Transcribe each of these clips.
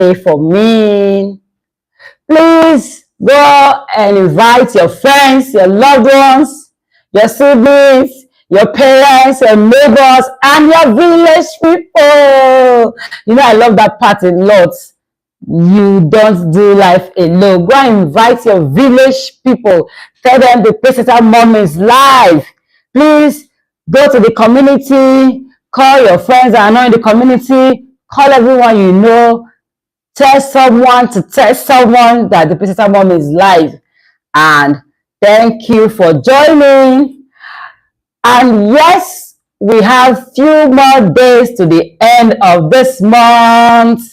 for me. Please go and invite your friends, your loved ones, your siblings, your parents, your neighbors, and your village people. You know, I love that part a lot. You don't do life alone. Go and invite your village people. Tell them the Pace Mom is live. Please go to the community, call your friends that are not in the community, call everyone you know, tell someone to tell someone that the Pace Mom is live. And thank you for joining. And yes, we have few more days to the end of this month.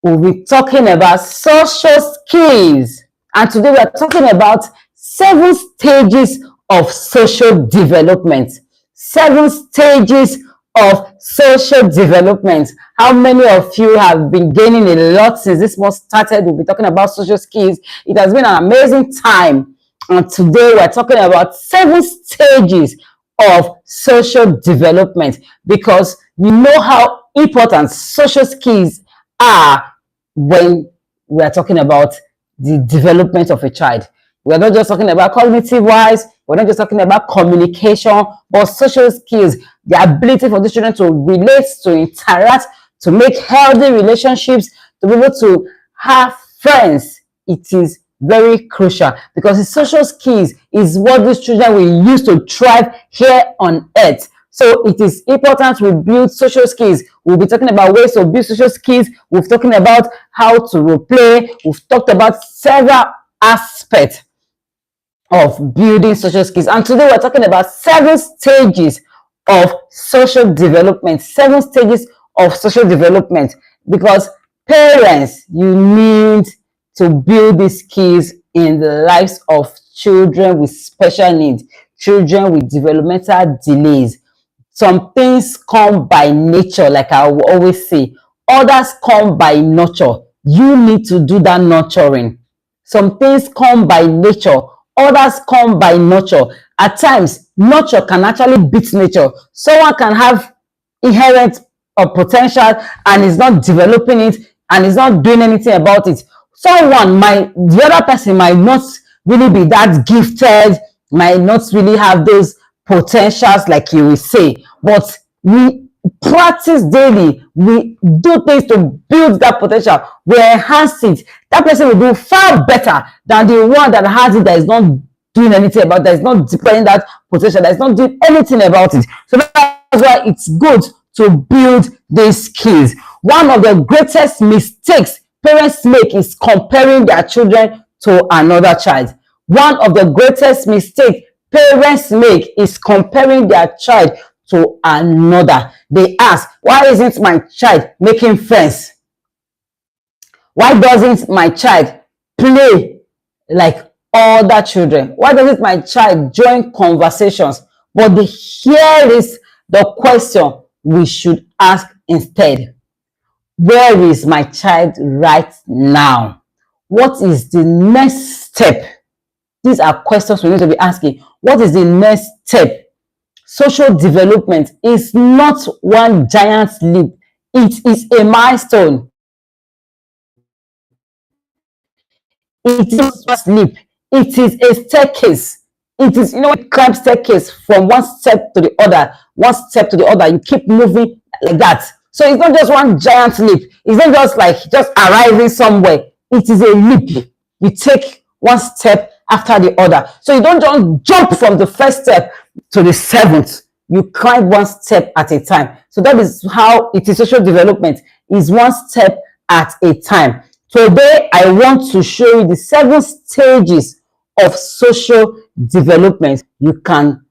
We'll be talking about social skills. And today we are talking about 7 stages of social development. 7 stages of social development. How many of you have been gaining a lot since this month started? We'll be talking about social skills. It has been an amazing time. And today we're talking about 7 stages of social development, because you know how important social skills are when we are talking about the development of a child. We're not just talking about cognitive wise, we're not just talking about communication, but social skills, the ability for the children to relate, to interact, to make healthy relationships, to be able to have friends. It is very crucial, because the social skills is what these children will use to thrive here on earth. So it is important we build social skills. We'll be talking about ways to build social skills. We've talking about how to role play. We've talked about several aspects of building social skills. And today we're talking about 7 stages of social development. 7 stages of social development. Because parents, you need to build these skills in the lives of children with special needs, children with developmental delays. Some things come by nature, like I will always say. Others come by nurture. You need to do that nurturing. Some things come by nature. Others come by nurture. At times, nurture can actually beat nature. Someone can have inherent potential and is not developing it and is not doing anything about it. The other person might not really be that gifted, might not really have those potentials like you will say, but we practice daily, we do things to build that potential, we enhance it. That person will do far better than the one that has it, that is not doing anything about it, that is not deploying that potential, that is not doing anything about it. So that's why it's good to build these skills. One of the greatest mistakes parents make is comparing their children to another child. One of the greatest mistakes parents make is comparing their child to another. They ask, why isn't my child making friends? Why doesn't my child play like other children? Why doesn't my child join conversations? But here is the question we should ask instead. Where is my child right now? What is the next step? These are questions we need to be asking. What is the next step? Social development is not one giant leap. It is a milestone. It is not a leap. It is a staircase. It is, you climb staircase from one step to the other, one step to the other. You keep moving like that. So it's not just one giant leap. It's not just like just arriving somewhere. It is a leap. You take one step after the other. So you don't just jump from the first step to the 7th. You climb one step at a time. So that is how it is. Social development is one step at a time. Today, I want to show you the 7 stages of social development. You can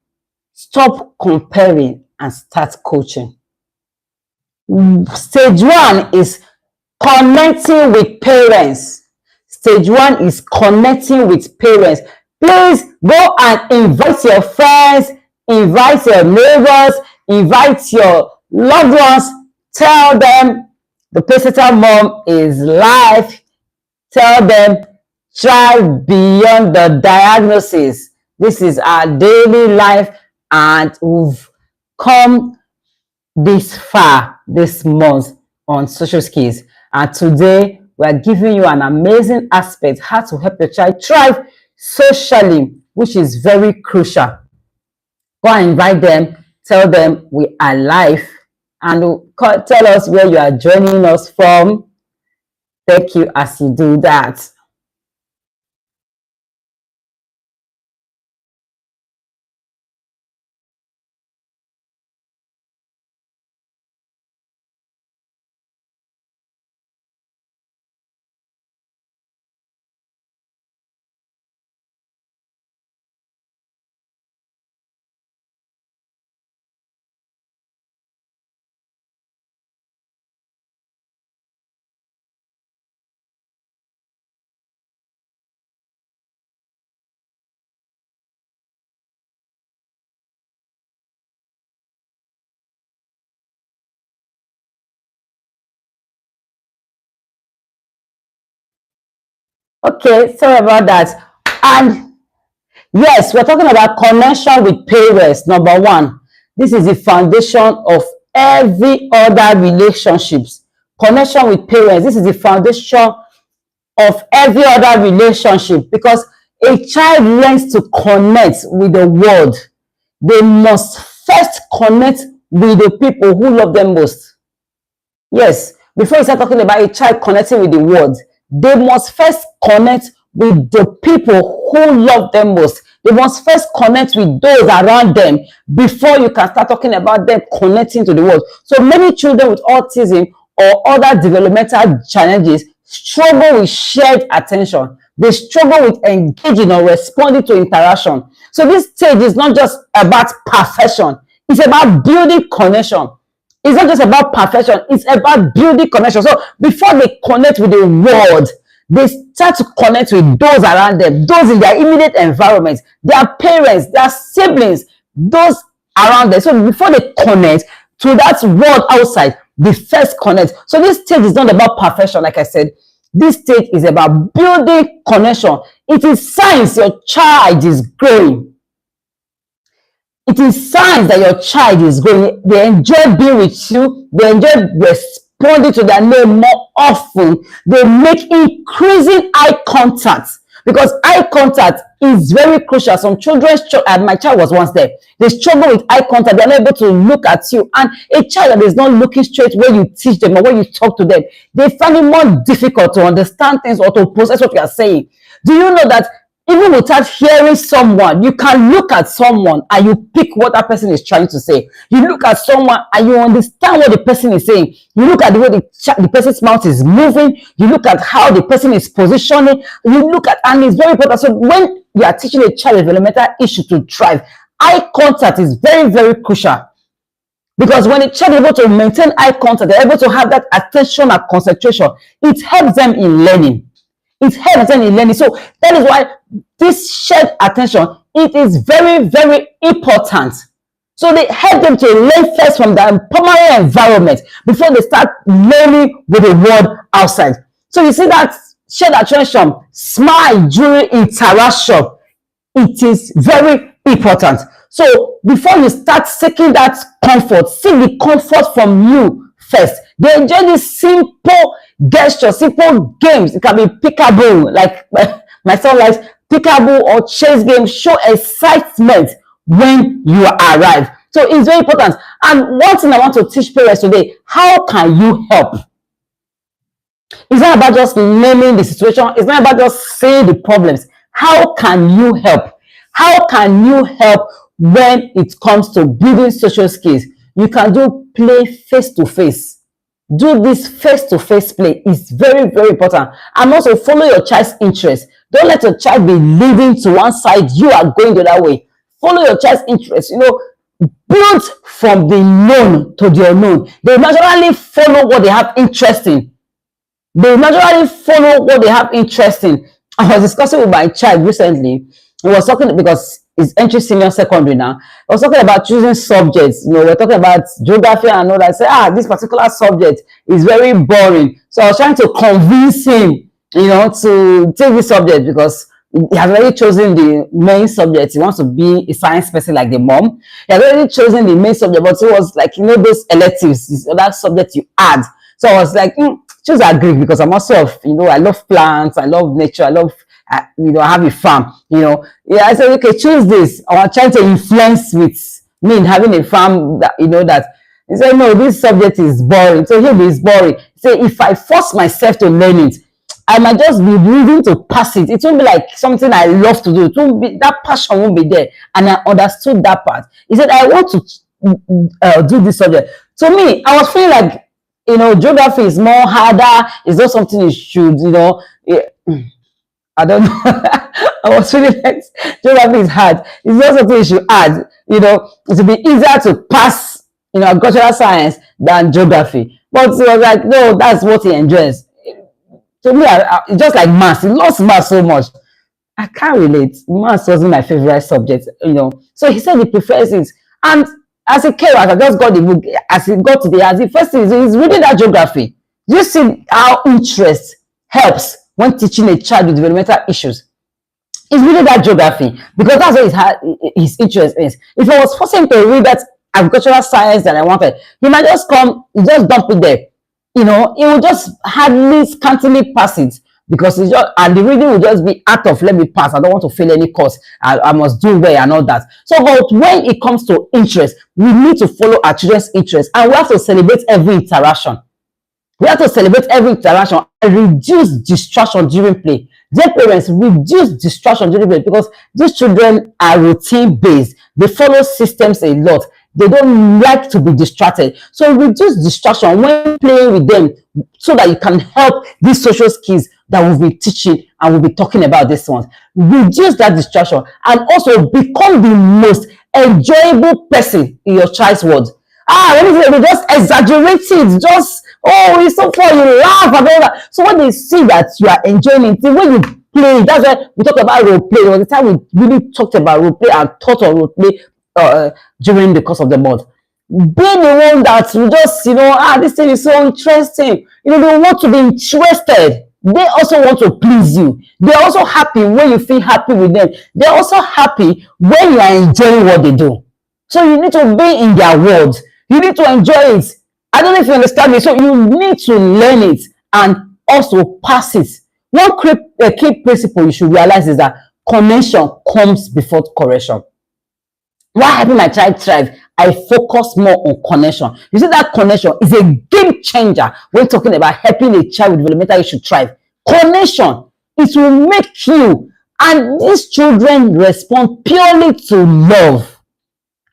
stop comparing and start coaching. Stage 1 is connecting with parents. Stage 1 is connecting with parents. Please go and invite your friends, invite your neighbors, invite your loved ones. Tell them the Pace Mom is live. Tell them, try beyond the diagnosis. This is our daily life, and we've come this far this month on social skills. And today, we are giving you an amazing aspect, how to help your child thrive socially, which is very crucial. Go and invite them, tell them we are live, and tell us where you are joining us from. Thank you as you do that. Okay, sorry about that. And yes, we're talking about connection with parents. Number one, this is the foundation of every other relationships. Connection with parents, this is the foundation of every other relationship, because a child learns to connect with the world. They must first connect with the people who love them most. Yes, before you start talking about a child connecting with the world, they must first connect with the people who love them most. They must first connect with those around them before you can start talking about them connecting to the world. So many children with autism or other developmental challenges struggle with shared attention. They struggle with engaging or responding to interaction. So this stage is not just about perfection. It's about building connection. It's not just about perfection. It's about building connection. So before they connect with the world, they start to connect with those around them, those in their immediate environment, their parents, their siblings, those around them. So before they connect to that world outside, they first connect. So this stage is not about perfection, like I said. This stage is about building connection. It is signs your child is growing. It is signs that your child is growing. They enjoy being with you. They enjoy responding to their name more often. They make increasing eye contact, because eye contact is very crucial. Some children, my child was once there. They struggle with eye contact. They're not able to look at you. And a child that is not looking straight when you teach them or when you talk to them, they find it more difficult to understand things or to process what you are saying. Do you know that even without hearing someone, you can look at someone and you pick what that person is trying to say. You look at someone and you understand what the person is saying. You look at the way the person's mouth is moving. You look at how the person is positioning. You look at, and it's very important. So when you are teaching a child developmental issue to thrive, eye contact is very, very crucial. Because when a child is able to maintain eye contact, they're able to have that attention and concentration. It helps them in learning. It helps them in learning. So that is why this shared attention, it is very, very important. So they help them to learn first from their primary environment before they start learning with the world outside. So you see that shared attention, smile during interaction, it is very important. So before you start seeking that comfort, seek the comfort from you first. They enjoy this simple gesture, simple games. It can be peekaboo, like my son likes peekaboo or chase games. Show excitement when you arrive. So it's very important. And one thing I want to teach parents today: how can you help? It's not about just naming the situation. It's not about just saying the problems. How can you help? How can you help when it comes to building social skills? You can do play face to face. Do this face-to-face play. It's very, very important. And also follow your child's interest. Don't let your child be leading to one side. You are going the other way. Follow your child's interest. You know, build from the known to the unknown. They naturally follow what they have interest in. They naturally follow what they have interest in. I was discussing with my child recently. We was talking, because it's entry senior secondary now. I was talking about choosing subjects. You know, we're talking about geography and all that. I said, this particular subject is very boring. So I was trying to convince him, you know, to take this subject, because he has already chosen the main subject. He wants to be a science person like the mom. He has already chosen the main subject, but it was like, you know, those electives, this other subject you add. So I was like, choose agric because I'm also I love plants, I love nature, I love I have a farm. Yeah, I said, okay, choose this. I was trying to influence with me in having a farm that he said, no, this subject is boring. So he'll be boring. Say, if I force myself to learn it, I might just be reading to pass it. It won't be like something I love to do. It won't be, that passion won't be there. And I understood that part. He said, I want to do this subject. To me, I was feeling like, geography is more harder. It's not something you should, I don't know. I was feeling like geography is hard. It's not something you should add. It will be easier to pass, agricultural science than geography. But he was like, no, that's what he enjoys. To me, it's just like maths. He loves maths so much. I can't relate. Maths wasn't my favorite subject, So he said he prefers it. And as he came out, I just got the book. As he got to the first thing he's reading that geography. You see how interest helps when teaching a child with developmental issues. He's reading that geography because that's what his interest is. If I was forcing him to read that agricultural science that I wanted, he might just just dump it there. He will just hardly, scantily pass it because and the reading will just be out of let me pass. I don't want to fail any course. I must do well and all that. So, but when it comes to interest, we need to follow our children's interest and we have to celebrate every interaction. We have to celebrate every interaction and reduce distraction during play. Dear parents, reduce distraction during play because these children are routine-based. They follow systems a lot. They don't like to be distracted. So reduce distraction when playing with them so that you can help these social skills that we'll be teaching and we'll be talking about this ones. Reduce that distraction and also become the most enjoyable person in your child's world. They just exaggerate it. Just, it's so fun. You laugh and all that. So when they see that you are enjoying it, when you play, that's why we talk about role play. There was the time we really talked about role play and taught on role play during the course of the month. Being the one that you just, this thing is so interesting. They want to be interested. They also want to please you. They're also happy when you feel happy with them. They're also happy when you are enjoying what they do. So you need to be in their world. You need to enjoy it. I don't know if you understand me. So you need to learn it and also pass it. One key principle you should realize is that connection comes before correction. Why helping my child thrive? I focus more on connection. You see, that connection is a game changer when talking about helping a child with developmental issue thrive. Connection, it will make you, and these children respond purely to love.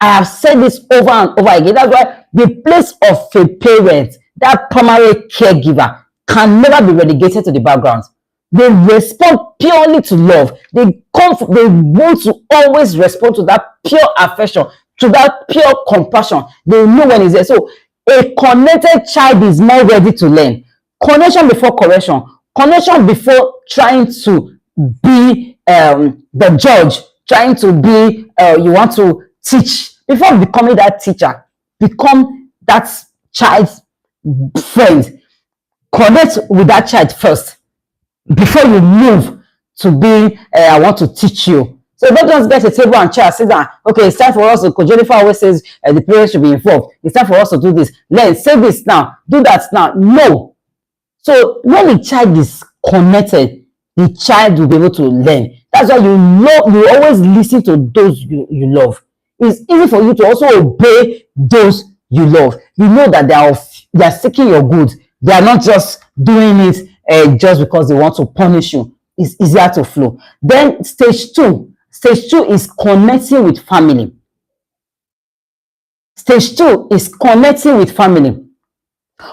I have said this over and over again. That's why the place of a parent, that primary caregiver, can never be relegated to the background. They respond purely to love. They want to always respond to that pure affection, to that pure compassion. They know when it's there. So a connected child is more ready to learn. Connection before correction. Connection before trying to be the judge, trying to be, you want to teach. Before becoming that teacher, become that child's friend. Connect with that child first before you move to be, I want to teach you. So don't just get a table and chair, sit down. Okay, it's time for us to, because Jennifer always says the parents should be involved. It's time for us to do this. Learn, say this now, do that now. No. So when the child is connected, the child will be able to learn. That's why you always listen to those you love. It's easy for you to also obey those you love. You know that they are seeking your good. They are not just doing it just because they want to punish you. It's easier to flow. Then stage two is connecting with family. Stage 2 is connecting with family.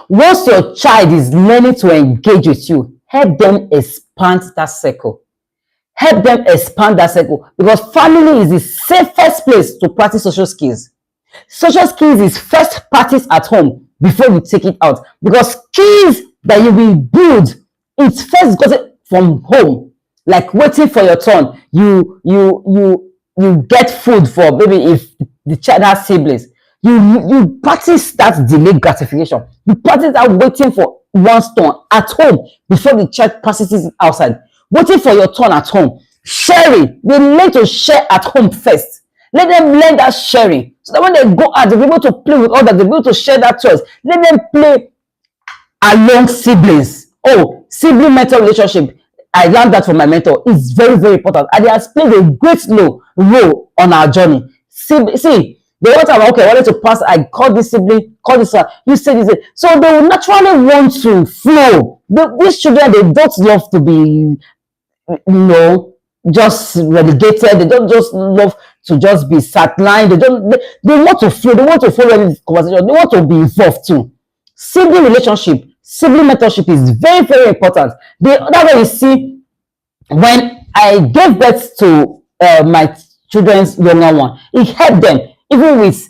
Once your child is learning to engage with you, help them expand that circle. Help them expand that circle, because family is the safest place to practice social skills. Social skills is first practice at home before you take it out, because skills that you will build, it's first got from home. Like waiting for your turn, you get food for maybe if the child has siblings. You practice that delayed gratification. You practice that waiting for one's turn at home before the child practices it outside. Waiting for your turn at home. Sharing. They learn to share at home first. Let them learn that sharing. So that when they go out, they'll be able to play with others. They'll be able to share that choice. Let them play along siblings. Oh, sibling mentor relationship. I learned that from my mentor. It's very, very important. And it has played a great role on our journey. See, they want to, okay, I wanted to pass, I call this sibling, call this one, you say this. So they will naturally want to flow. These children, they don't love to be, just relegated. They don't just love to just be sidelined. They want to flow. They want to follow any conversation. They want to be involved too. Sibling relationship, sibling mentorship is very, very important. The other way you see, when I gave birth to my children's younger one, it helped them even with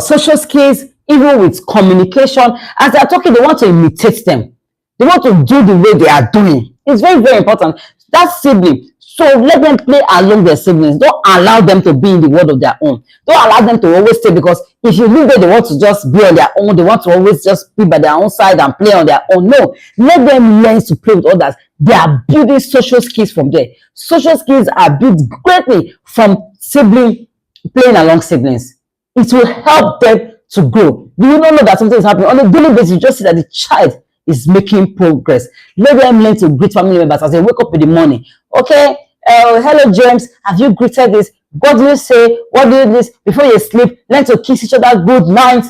social skills, even with communication. As they're talking, they want to imitate them. They want to do the way they are doing. It's very, very important. That sibling, so let them play along their siblings. Don't allow them to be in the world of their own. Don't allow them to always stay, because if you leave them, they want to just be on their own. They want to always just be by their own side and play on their own. No, let them learn to play with others. They are building social skills from there. Social skills are built greatly from sibling playing along siblings. It will help them to grow. Do you not know that something is happening on a daily basis? You just see that the child is making progress. Let them learn to greet family members as they wake up in the morning. Okay, hello James, have you greeted this? What do you say? What do you do this? Before you sleep, learn to kiss each other good night.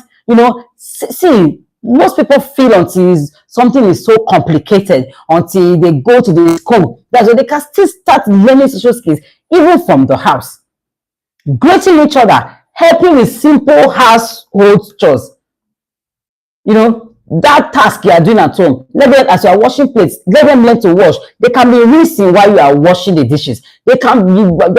See, most people feel until something is so complicated, until they go to the school. That's why they can still start learning social skills, even from the house. Greeting each other, helping with simple household chores. That task you are doing at home, let them, as you are washing plates, let them learn to wash. They can be rinsing while you are washing the dishes. You're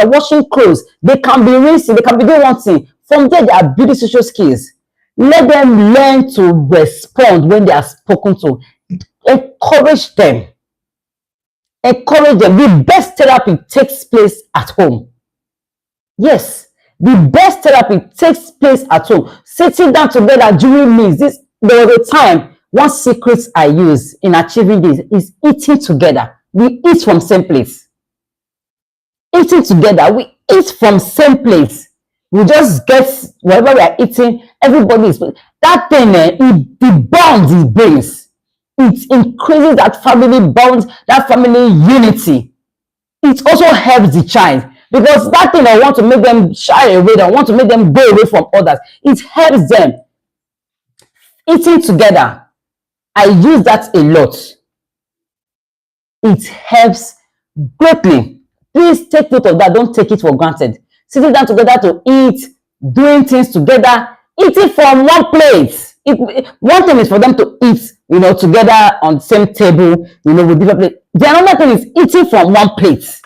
washing clothes. They can be rinsing. They can be doing one thing. From there, they are building social skills. Let them learn to respond when they are spoken to. Encourage them. Encourage them. The best therapy takes place at home. Yes, the best therapy takes place at home. Sitting down together during meals. There was a time, one secret I use in achieving this is eating together. We eat from same place. Eating together, we eat from same place. We just get whatever we are eating, everybody is. That thing, the bonds it brings. It increases that family bond, that family unity. It also helps the child, because that thing I want to make them shy away, I want to make them go away from others. It helps them. Eating together, I use that a lot. It helps greatly. Please take note of that. Don't take it for granted. Sitting down together to eat, doing things together, eating from one plate. One thing is for them to eat, together on the same table, with different plates. The another thing is eating from one plate.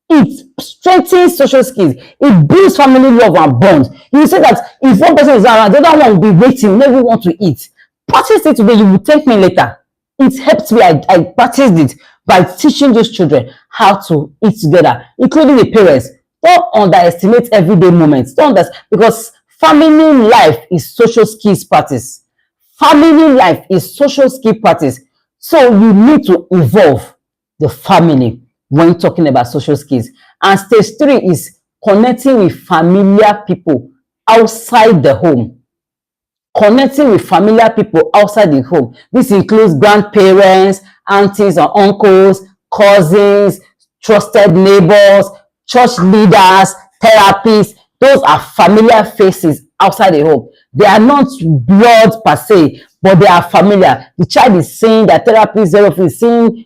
It strengthens social skills. It builds family love and bonds. You say that if one person is around, the other one will be waiting, never want to eat. Practice it today, you will thank me later. It helped me. I practiced it by teaching those children how to eat together, including the parents. Don't underestimate everyday moments. Because family life is social skills practice. Family life is social skill practice. So you need to evolve the family when talking about social skills. And stage 3 is connecting with familiar people outside the home. Connecting with familiar people outside the home. This includes grandparents, aunties or uncles, cousins, trusted neighbors, church leaders, therapists. Those are familiar faces outside the home. They are not blood per se, but they are familiar. The child is seeing their therapist, is seeing,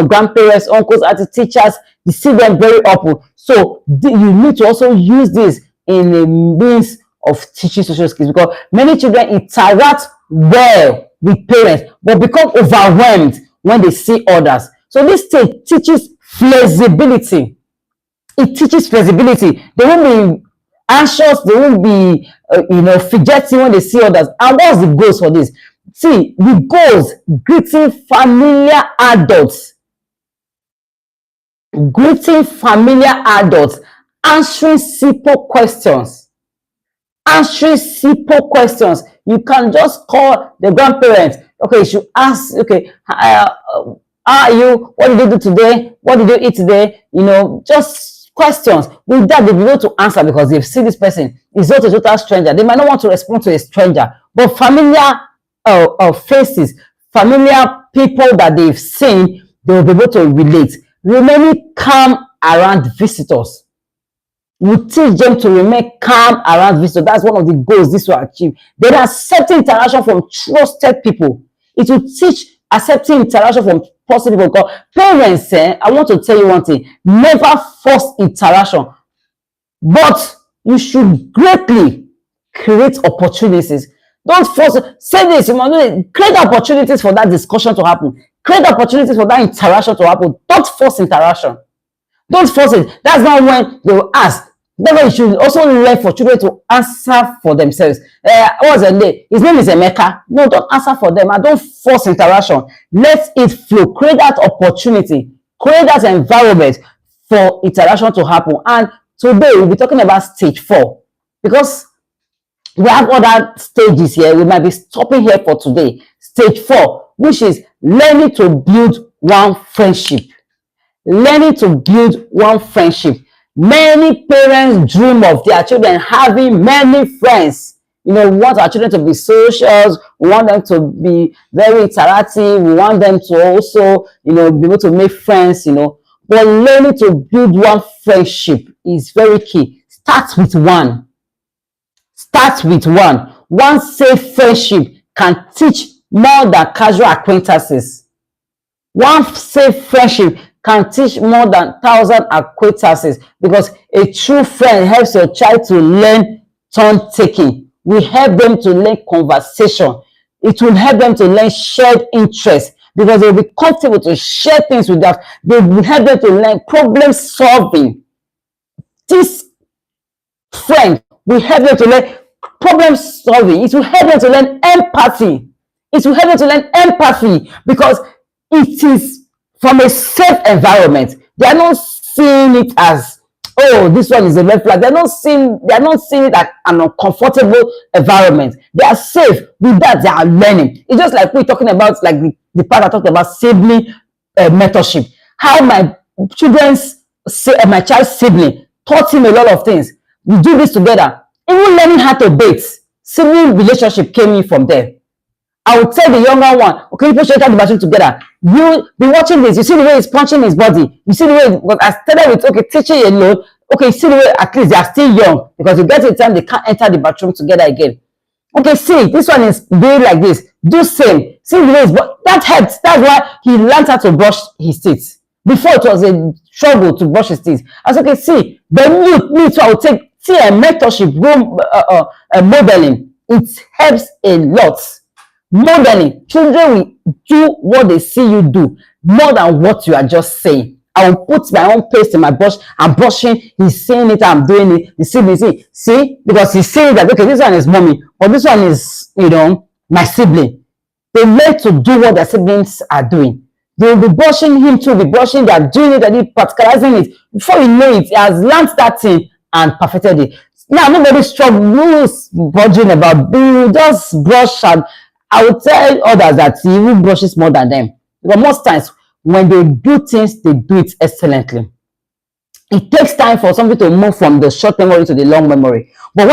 grandparents, uncles, aunties, teachers. You see them very often. So you need to also use this in a means of teaching social skills, because many children interact well with parents but become overwhelmed when they see others. So this teaches flexibility. It teaches flexibility. They won't be anxious. They won't be fidgeting when they see others. And what's the goals for this? See, the goals: greeting familiar adults, answering simple questions. You can just call the grandparents. Okay, you should ask, okay, how are you? What did you do today? What did you eat today? Just questions. With that, they'll be able to answer, because they've seen this person. It's not a total stranger. They might not want to respond to a stranger, but familiar faces, familiar people that they've seen, they will be able to relate. Remaining calm around visitors. We teach them to remain calm around visitors. That's one of the goals this will achieve. Then accepting interaction from trusted people. It will teach accepting interaction from positive people. Because parents, I want to tell you one thing: never force interaction, but you should greatly create opportunities. Don't force. Say this, you must create opportunities for that discussion to happen. Create opportunities for that interaction to happen. Don't force interaction. Don't force it. That's not when they will ask. Therefore, you should also learn for children to answer for themselves. What's her name? His name is Emeka. No, don't answer for them. And don't force interaction. Let it flow. Create that opportunity. Create that environment for interaction to happen. And today, we'll be talking about stage 4. Because we have other stages here. We might be stopping here for today. Stage 4, which is learning to build one friendship. Learning to build one friendship. Many parents dream of their children having many friends. You know, we want our children to be social. We want them to be very interactive. We want them to also, you know, be able to make friends, you know. But learning to build one friendship is very key. Start with one. Start with one. One safe friendship can teach more than casual acquaintances. One safe friendship can teach more than 1,000 acquaintances, because a true friend helps your child to learn turn taking. We help them to learn conversation. It will help them to learn shared interest, because they will be comfortable to share things with us. They will help them to learn problem solving. This friend will help them to learn problem solving. It will help them to learn empathy. It will help them to learn empathy, because it is from a safe environment. They are not seeing it as, oh, this one is a red flag. They are not seeing it as an uncomfortable environment. They are safe. With that, they are learning. It's just like we're talking about, like the part I talked about, sibling mentorship. How my child's sibling taught him a lot of things. We do this together. Even learning how to date, sibling relationship came in from there. I would tell the younger one, okay, you should enter the bathroom together. You be watching this. You see the way he's punching his body. You see the way, but I started with, okay, teaching alone. Okay, see the way, at least they are still young, because you get to the time they can't enter the bathroom together again. Okay, see, this one is doing like this. Do same. See the way, but that helps. That's why he learned how to brush his teeth. Before it was a struggle to brush his teeth. I was okay, see, then me too, I would take, see, a mentorship, modeling. It helps a lot. Modeling, children will do what they see you do more than what you are just saying. I will put my own paste in my brush. I'm brushing. He's saying it. I'm doing it. You see, because he's saying that, okay, this one is mommy, but this one is, you know, my sibling. They learn to do what their siblings are doing. They will be brushing him too. Be brushing. They are doing it. They're practicalizing it. Before you know it, he has learned that thing and perfected it. Now nobody struggles budging about. You just brush, and I would tell others that he even brushes more than them. But most times, when they do things, they do it excellently. It takes time for somebody to move from the short memory to the long memory. But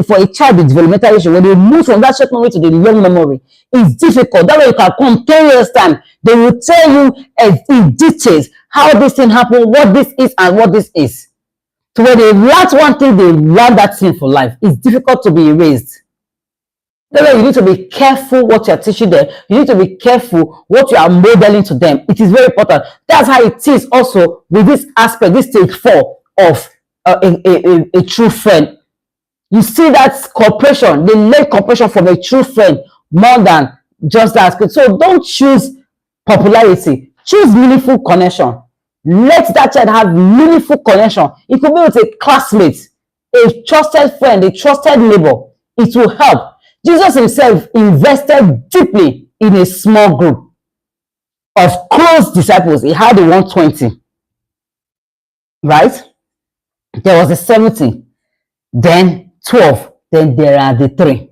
for a child with developmental issue, when they move from that short memory to the long memory, it's difficult. That way you can come 10 years time. They will tell you in details how this thing happened, what this is, and what this is. So when they learn one thing, they learn that thing for life. It's difficult to be erased. That way you need to be careful what you're teaching them. You need to be careful what you are modeling to them. It is very important. That's how it is also with this aspect, this stage 4 of a true friend. You see that cooperation, they learn cooperation from a true friend more than just that aspect. So don't choose popularity. Choose meaningful connection. Let that child have meaningful connection. It could be with a classmate, a trusted friend, a trusted neighbor. It will help. Jesus himself invested deeply in a small group of close disciples. He had the 120, right? There was the 70, then 12, then there are the 3.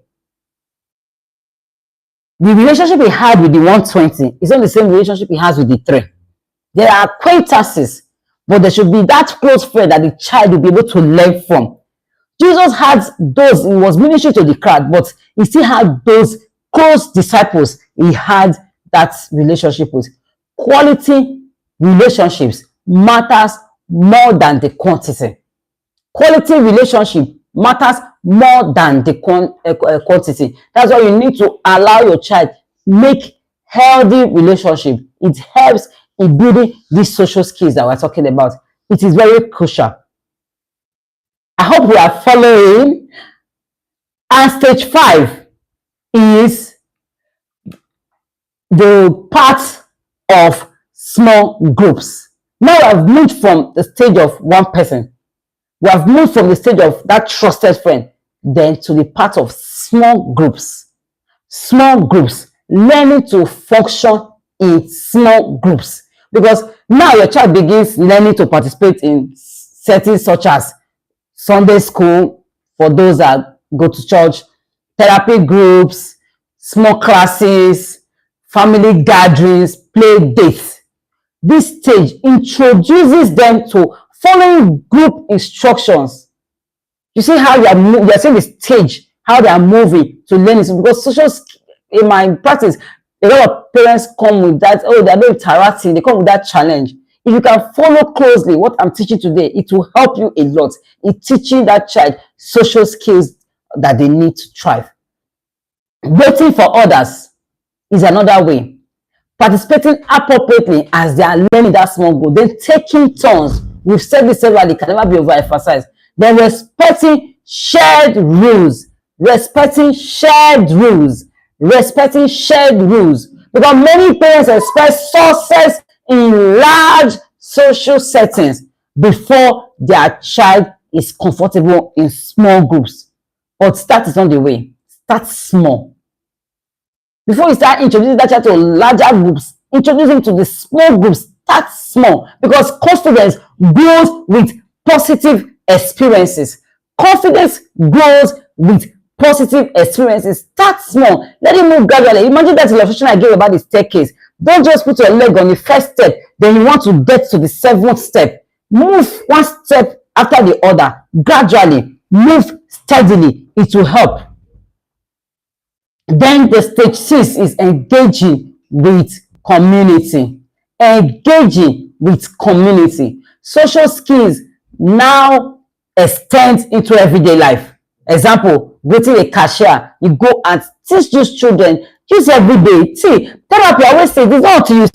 The relationship he had with the 120 is not the same relationship he has with the 3. There are acquaintances, but there should be that close friend that the child will be able to learn from. Jesus had those, he was ministering to the crowd, but he still had those close disciples he had that relationship with. Quality relationships matters more than the quantity. Quality relationship matters more than the quantity. That's why you need to allow your child make healthy relationship. It helps in building these social skills that we're talking about. It is very crucial. I hope we are following. And stage 5 is the part of small groups. Now I've moved from the stage of one person. We have moved from the stage of that trusted friend, then to the part of small groups. Small groups, learning to function in small groups. Because now your child begins learning to participate in settings such as Sunday school, for those that go to church, therapy groups, small classes, family gatherings, play dates. This stage introduces them to following group instructions. You see how you are seeing the stage, how they are moving to learn it. Because social, in my practice, a lot of parents come with that, oh, they're doing interacting, they come with that challenge. If you can follow closely what I'm teaching today, it will help you a lot in teaching that child social skills that they need to thrive. Waiting for others is another way. Participating appropriately as they are learning that small goal. Then taking turns. We've said this several, it can never be overemphasized. Then respecting shared rules. Respecting shared rules. Respecting shared rules. Because many parents expect success in large social settings before their child is comfortable in small groups. But that is not the way. Start small. Before you start introducing that child to larger groups, introduce him to the small groups. Start small, because confidence grows with positive experiences. Confidence grows with positive experiences. Start small. Let him move gradually. Imagine that illustration I gave about the staircase. Don't just put your leg on the first step, then you want to get to the 7th step. Move one step after the other. Gradually. Move steadily. It will help. Then the stage 6 is engaging with community. Engaging with community. Social skills now extend into everyday life. Example, greeting a cashier. You go and teach these children. Use every day. See, therapy, I always say, this is not until you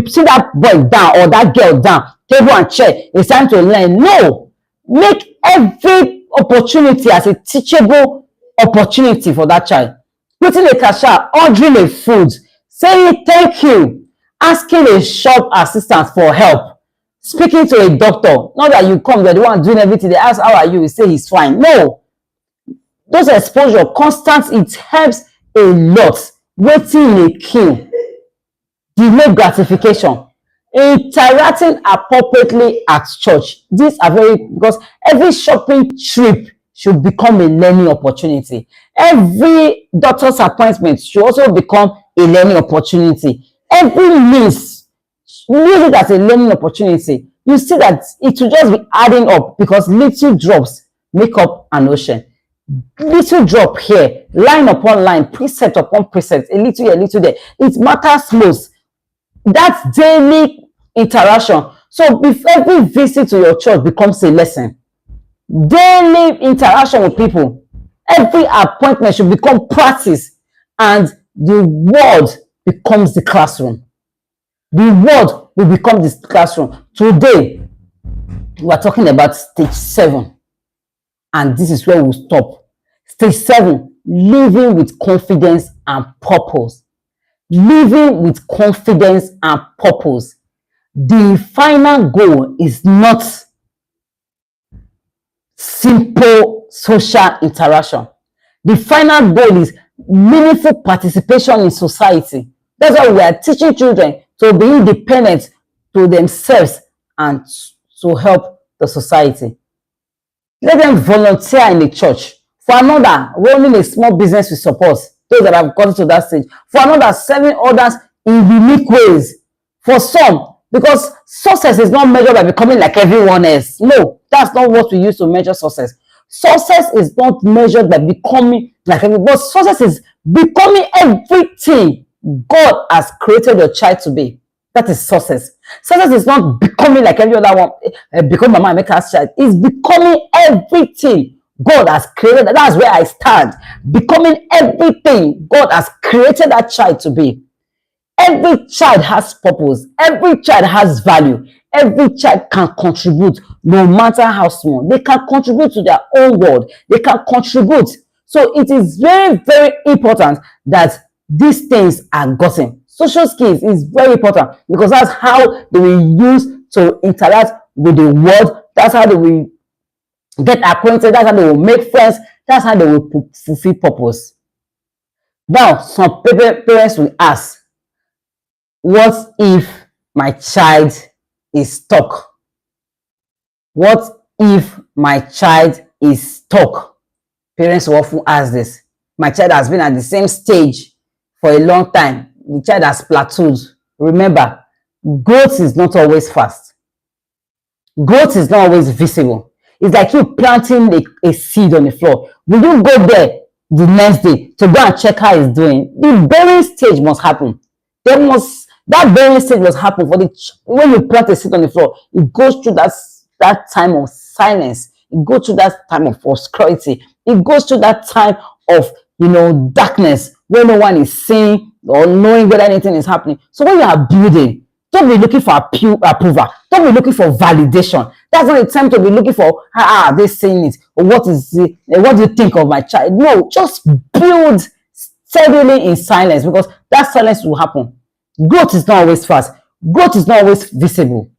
sit that boy down or that girl down, table and chair, it's time to learn. No. Make every opportunity as a teachable opportunity for that child. Greeting a cashier, ordering a food, saying thank you, asking a shop assistant for help, speaking to a doctor. Not that you come, you're the one doing everything. They ask, how are you? You say he's fine. No. Those exposure, constant, it helps a lot. Waiting in a queue, delay gratification, interacting appropriately at church. These are because every shopping trip should become a learning opportunity. Every doctor's appointment should also become a learning opportunity. Every miss, use it as a learning opportunity. You see that it will just be adding up, because little drops make up an ocean. Little drop here, line upon line, precept upon precept, a little here, a little there. It matters most. That's daily interaction. So if every visit to your church becomes a lesson, daily interaction with people, every appointment should become practice, and the world becomes the classroom. The world will become this classroom. Today, we are talking about stage 7, and this is where we'll stop. Stage 7, living with confidence and purpose. Living with confidence and purpose. The final goal is not simple social interaction. The final goal is meaningful participation in society. That's why we are teaching children to be independent to themselves and to help the society. Let them volunteer in the church. For another, running a small business with support, those that have gotten to that stage. For another, serving others in unique ways. For some, because success is not measured by becoming like everyone else. No, that's not what we use to measure success. Success is not measured by becoming like everyone, but success is becoming everything God has created your child to be. That is success. Success is not becoming like every other one, become Mama Emeka's child. It's becoming everything God has created. That's where I stand. Becoming everything God has created that child to be. Every child has purpose. Every child has value. Every child can contribute, no matter how small. They can contribute to their own world. They can contribute. So it is very, very important that these things are gotten. Social skills is very important because that's how they will use to interact with the world. That's how they will get acquainted. That's how they will make friends. That's how they will fulfill purpose. Now, some parents will ask, what if my child is stuck? What if my child is stuck? Parents will often ask this. My child has been at the same stage for a long time. The child has plateaued. Remember, growth is not always fast. Growth is not always visible. It's like you planting a seed on the floor. Will you go there the next day to go and check how it's doing? The bearing stage must happen. That bearing stage must happen for when you plant a seed on the floor. It goes through that time of silence. It goes through that time of obscurity. It goes through that time of darkness where no one is seeing or knowing whether anything is happening. So when you are building, don't be looking for approval. Don't be looking for validation. That's not the time to be looking for they're saying it, or what do you think of my child? No, just build steadily in silence, because that silence will happen. Growth is not always fast. Growth is not always visible.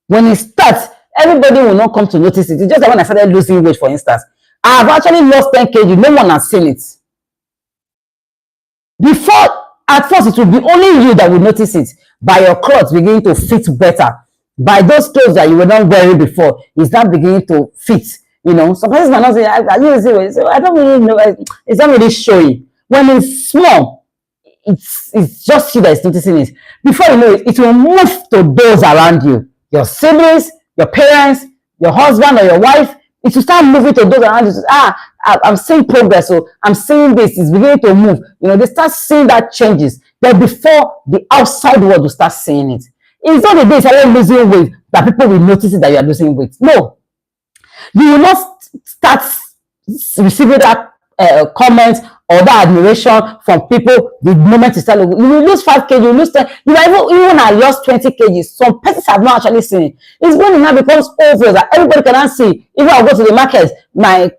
When it starts, everybody will not come to notice it. It's just like when I started losing weight, for instance. I have actually lost 10 kg. No one has seen it. Before, at first, it will be only you that will notice it. By your clothes beginning to fit better. By those clothes that you were not wearing before, it's not beginning to fit. Some places might not say, are you using it? So I don't really know. It's not really showing. When it's small, it's just you that is noticing it. Before you know it, it will move to those around you. Your siblings, your parents, your husband or your wife. It will start moving to those around you. I'm seeing progress. So I'm seeing this. It's beginning to move. They start seeing that changes. But before the outside world will start seeing it. It's not the day you start losing weight that people will notice it that you are losing weight. No. You will not start receiving that comment or that admiration from people the moment you start. You will lose 5 kg, you lose 10. You might even have lost 20 kg. Some persons have not actually seen it. It's when it now becomes obvious that everybody cannot see. Even I'll go to the market, my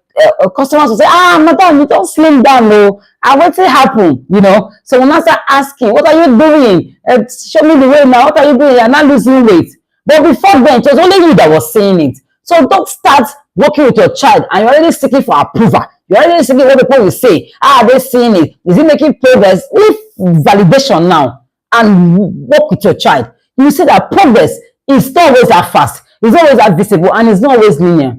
customers will say, madam, you don't slim down, no. And what will happen? So when I start asking, what are you doing? Show me the way now. What are you doing? You're not losing weight. But before then, it was only you that was saying it. So don't start working with your child and you're already seeking for approval. You're already seeking what people will say. They're seeing it. Is it making progress? Leave validation now and work with your child. You see that progress is not always that fast. It's not always that visible and it's not always linear.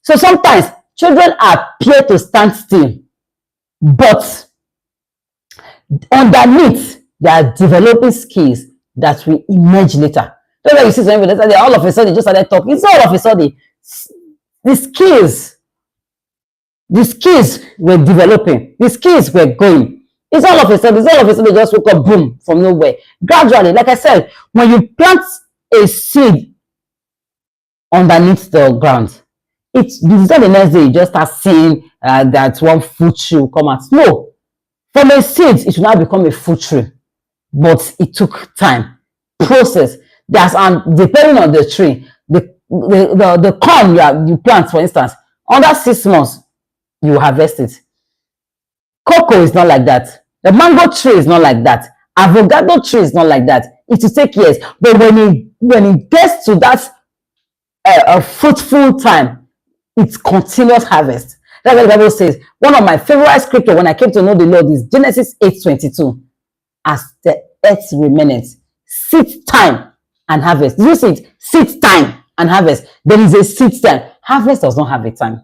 So sometimes children appear to stand still, but underneath they are developing skills that will emerge later. That's why you see some people all of a sudden just started talking. It's all of a sudden. The skills were developing. The skills were going. It's all of a sudden they just woke up, boom, from nowhere. Gradually, like I said, when you plant a seed underneath the ground, it's not the next day you just start seeing that one fruit tree will come out. No. From a seed, it will now become a fruit tree. But it took time. Process. Depending on the tree, the corn you plant, for instance, under 6 months, you harvest it. Cocoa is not like that. The mango tree is not like that. Avocado tree is not like that. It will take years. But when it gets to that a fruitful time, it's continuous harvest. That's what the Bible says. One of my favorite scripture when I came to know the Lord is Genesis 8:22. As the earth remaineth, seed time and harvest. Did you see it? Seed time and harvest. There is a seed time. Harvest does not have a time.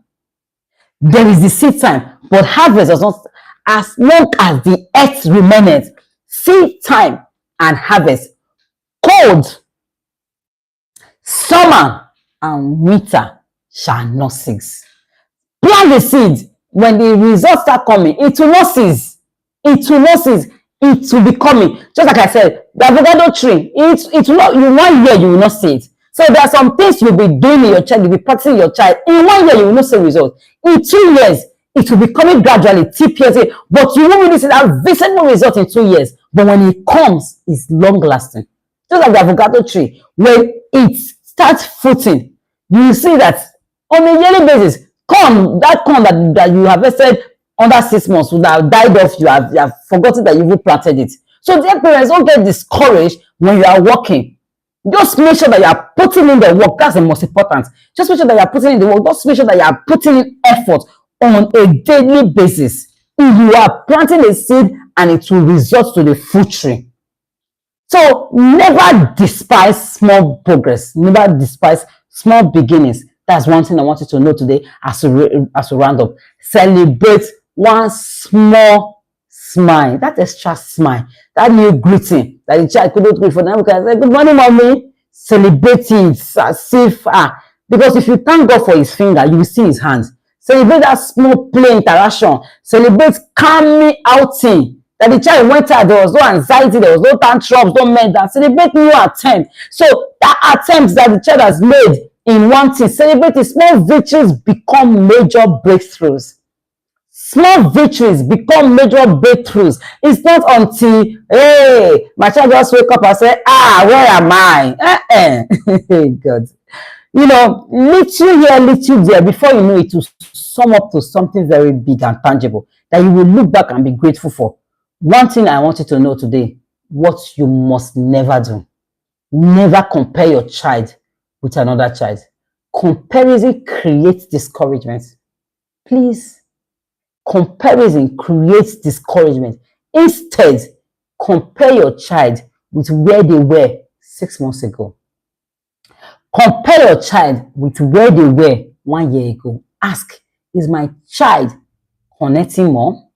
There is the seed time, but harvest does not. As long as the earth remaineth, seed time and harvest. Cold, summer, and winter shall not cease. Plant the seed. When the results start coming, it will not cease. It will not cease. it will be coming. Just like I said, the avocado tree, it will not, in 1 year, you will not see it. So there are some things you'll be doing in your child, you'll be practicing your child. In 1 year, you will not see results. In 2 years, it will be coming gradually, TPSA, but you won't really see that visible result in 2 years. But when it comes, it's long lasting. Just like the avocado tree, when it starts fruiting, you will see that on a yearly basis, that corn that you harvested under 6 months would have died off. You have forgotten that you even planted it. So dear parents, don't get discouraged when you are working. Just make sure that you are putting in the work. That's the most important. Just make sure that you are putting in the work. Just make sure that you are putting in effort on a daily basis. If you are planting a seed and it will result to the fruit tree. So never despise small progress. Never despise small beginnings. That's one thing I want you to know today as a round up. Celebrate one small smile. That extra smile. That new greeting that the child couldn't greet for them. You can say, good morning, mommy. Celebrate it as if, because if you thank God for his finger, you will see his hands. Celebrate that small play interaction. Celebrate calming outing. That the child went out, there was no anxiety, there was no tantrums, no meltdown. Celebrate new attempt. So that attempt that the child has made in one thing, celebrate it. Small victories become major breakthroughs. Small victories become major breakthroughs. It's not until, hey, my child just wake up and say, where am I? God. You know, little here, little there, before you know it will sum up to something very big and tangible that you will look back and be grateful for. One thing I want you to know today, what you must never do. Never compare your child with another child. Comparison creates discouragement. Please, comparison creates discouragement. Instead, compare your child with where they were 6 months ago. Compare your child with where they were 1 year ago. Ask, is my child connecting more?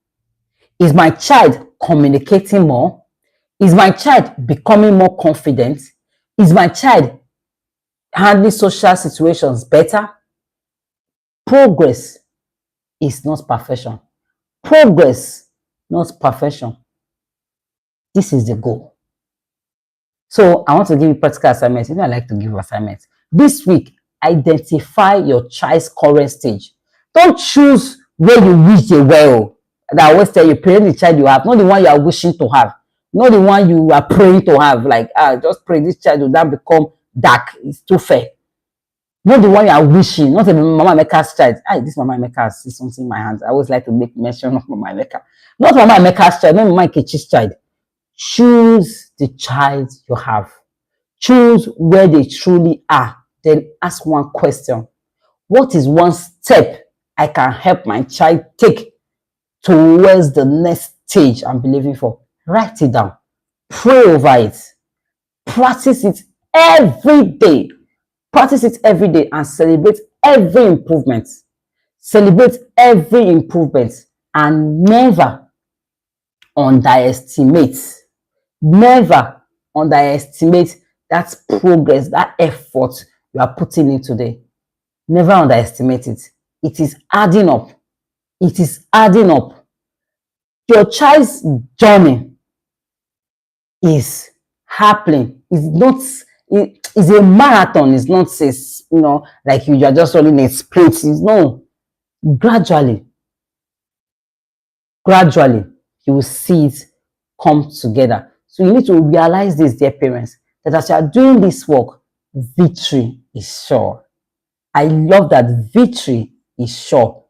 Is my child communicating more? Is my child becoming more confident? Is my child handling social situations better? Progress is not perfection. Progress, not perfection. This is the goal. So I want to give you practical assignments. I like to give assignments. This week, identify your child's current stage. Don't choose where you wish they were. That I always tell you, pray the child you have, not the one you are wishing to have, not the one you are praying to have. Like, just pray this child will not become dark. It's too fair. Not the one you are wishing, not the Mama Emeka's child. This Mama Emeka is something in my hands. I always like to make mention of Mama Emeka. Not Mama Emeka's child, not Mama Nkechi's child. Choose the child you have. Choose where they truly are. Then ask one question. What is one step I can help my child take towards the next stage I'm believing for? Write it down. Pray over it. Practice it every day. Practice it every day and celebrate every improvement. Celebrate every improvement and never underestimate. Never underestimate that progress, that effort you are putting in today. Never underestimate it. It is adding up. It is adding up. Your child's journey is happening. It's a marathon. It's not like you are just running a sprint. It's no. Gradually, you will see it come together. So you need to realize this, dear parents, that as you are doing this work, victory is sure. I love that victory is sure.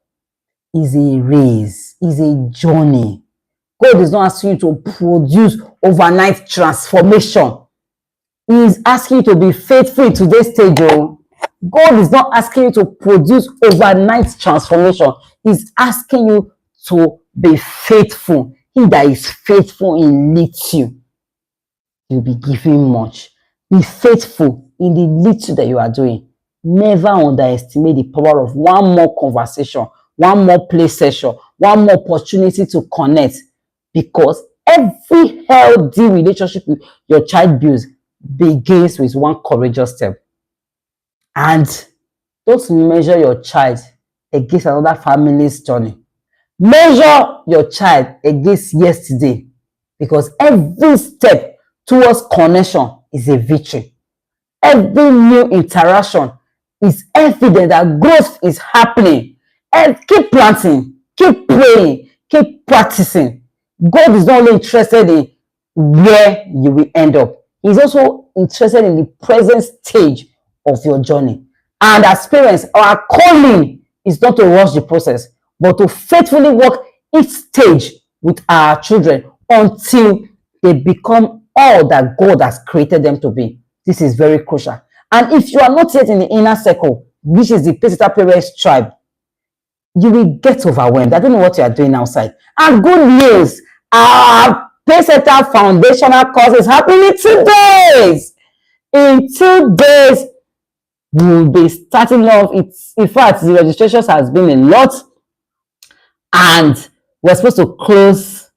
Is a race, is a journey. God is not asking you to produce overnight transformation. He is asking you to be faithful in today's stage. God is not asking you to produce overnight transformation. He's asking you to be faithful. He that is faithful in little, you'll be given much. Be faithful in the little that you are doing. Never underestimate the power of one more conversation, one more play session, one more opportunity to connect. Because every healthy relationship your child builds begins with one courageous step. And don't measure your child against another family's journey. Measure your child against yesterday. because every step towards connection is a victory. Every new interaction is evident that growth is happening. And keep planting, keep praying, keep practicing. God is not only interested in where you will end up, He's also interested in the present stage of your journey. And as parents, our calling is not to rush the process, but to faithfully work each stage with our children until they become all that God has created them to be. This is very crucial. And if you are not yet in the inner circle, which is the Pacesetter Parents tribe, you will get overwhelmed. I don't know what you are doing outside. And good news, our Pacesetter foundational course is happening in 2 days. In 2 days, we'll be starting off. In fact, the registrations has been a lot, and we're supposed to close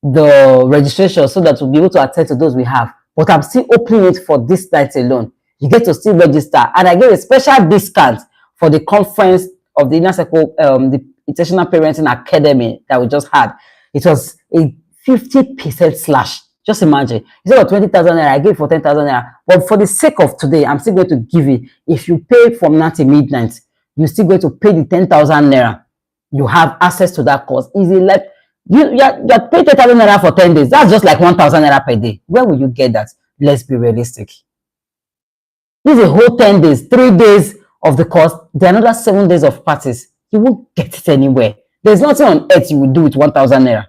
the registration so that we'll be able to attend to those we have. But I'm still opening it for this night alone. You get to still register, and I gave a special discount for the conference of the Inner Circle, the Intentional Parenting Academy that we just had. It was a 50% slash. Just imagine, instead of 20,000 naira, I gave for 10,000 naira. But for the sake of today, I'm still going to give it. If you pay from now to midnight, you're still going to pay the 10,000 naira. You have access to that course. Easy, like you're paying 10,000 naira for 10 days. That's just like 1,000 naira per day. Where will you get that? Let's be realistic. This is a whole 10 days, 3 days of the course, then another 7 days of practice. You won't get it anywhere. There's nothing on earth you will do with 1,000 naira.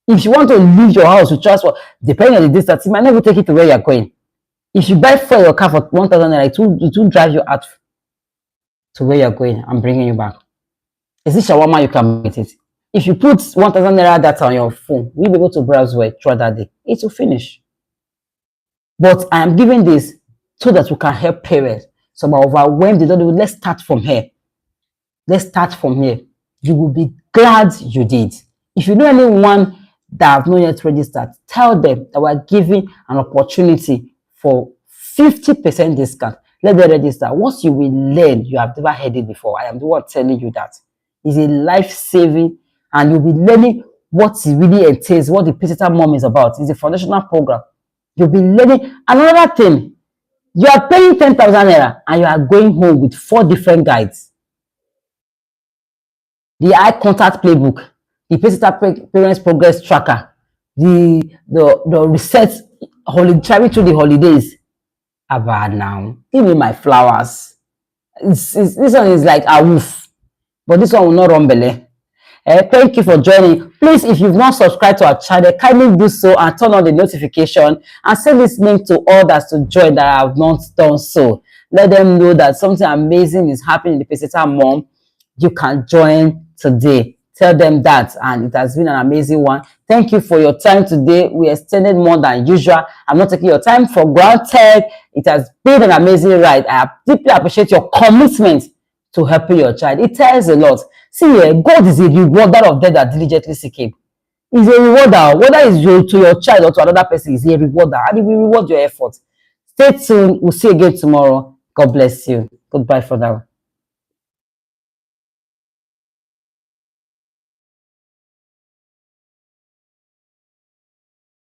If you want to leave your house with transport, depending on the distance, it might never take you to where you're going. If you buy for your car for 1,000 naira, it will drive you out to where you're going and bringing you back. Is it shawarma? You can get it. If you put 1,000 naira data on your phone, you'll be able to browse well throughout that day. It will finish. But I am giving this so that we can help parents. Some are overwhelmed. They don't know. Let's start from here. Let's start from here. You will be glad you did. If you know anyone that have not yet registered, tell them that we're giving an opportunity for 50% discount. Let them register. Once you will learn, you have never heard it before. I am the one telling you that. It's a life-saving, and you'll be learning what it really entails, what the Pacesetter Mom is about. It's a foundational program. You'll be learning. Another thing, you are paying 10,000 naira and you are going home with 4 different guides. The eye contact playbook, the Pacesetter Parents Progress Tracker, the reset traveling through the holidays. About now, give me my flowers. This one is like a woof, but this one will not run belly. Thank you for joining. Please, if you've not subscribed to our channel, kindly do so and turn on the notification and send this link to others to join that have not done so. Let them know that something amazing is happening in the Pacesetter Mom. You can join today. Tell them that, and it has been an amazing one. Thank you for your time today. We extended more than usual. I'm not taking your time for granted. It has been an amazing ride. I deeply appreciate your commitment to helping your child. It tells a lot. See here, God is a rewarder of them that diligently seek Him. He's a rewarder. Whether it's to your child or to another person, He's a rewarder, and He will reward your effort. Stay tuned. We'll see you again tomorrow. God bless you. Goodbye for now.